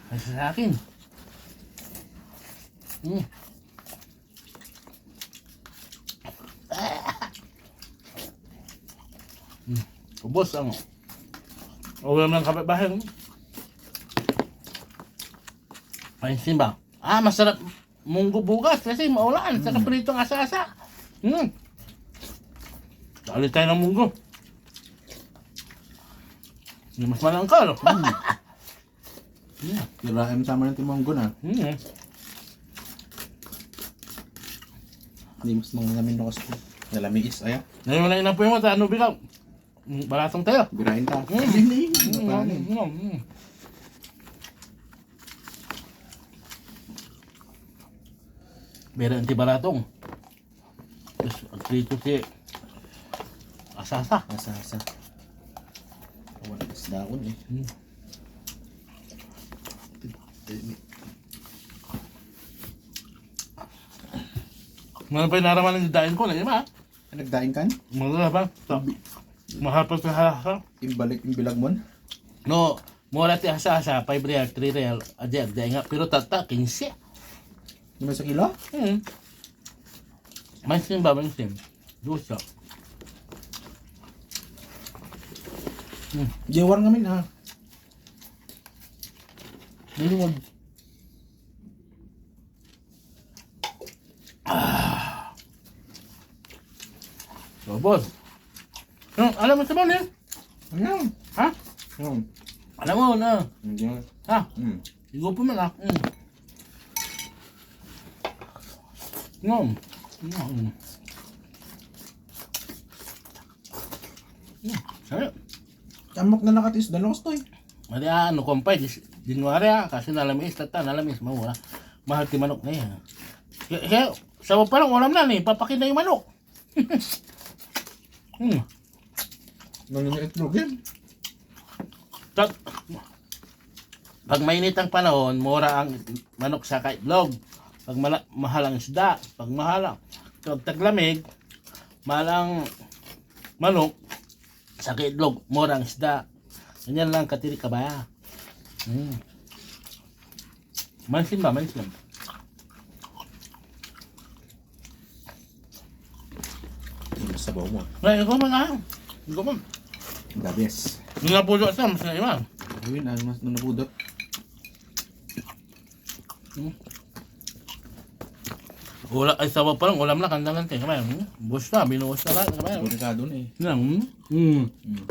Kasi sa akin. Ubos ang ulam ng kapitbahay. Pansin ba? Masarap munggo bukas kasi maulan. Saka pritong asa-asa. Dali tayo ng munggo. Mas malangkal. Kirain sama ng timonggo na. Hindi mas mangamin ako sa nalamiis. Ayaw. Ngayon mo na inapoy mo. Ano bikaw? Balatong tayo. Birahin ka. Hindi. Bera anti-balatong. Terus ang prito si asasa. Asa-asa. Wala mas daon eh. Ano pa yung naraman ng dain ko na ima? Nagdaing kan? Mga ba? Mahal pa sa hasa. Imbalik yung bilag mo? No, mura ti hasa-hasa. 5 real, 3 real. Adi, dain nga. Pero tata, 15. Naman sa kilo? Mansin ba? Mansin. Dusa. Jawar ngamin ha. Nilunod. So, boss. Alam mo sa mo eh? Ayaw. Ha? Ayaw. Alam mo na. Hindi. Ha? Igo po man ah. Sarap. Kamok na nakatis. Dalos to eh. Mali ano kumpay. Dinwari kasi nalamis. Tata nalamis. Mawala. Mahal ti manok na yan. Kaya sawa pa lang ulam na eh. Papakin na yung manok. Nangyayon itlog yan. Pag mainit ang panahon, mura ang manok sa kaitlog. Pag mahal ang isda, pag mahal ang taglamig, mahal ang manok sa kaitlog, mura ang isda. Ganyan lang katiri kabaya. Mansin ba? Mansin. Sabaw mo. Ay, ikaw man ah. Ikaw man. The best. Yung napulo sa mas na iba. Ayun, mas nanabudot. Wala ay sabaw pa lang, ulam na kandangan tayo. Bus na, binuhos na lang. Delikado na eh.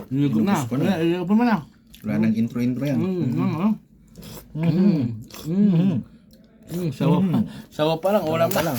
Nilugod na. Inubos ko na. Nilugod pa man na. Wala nang intro-intro yan. Sabaw pa lang, ulam na. lang.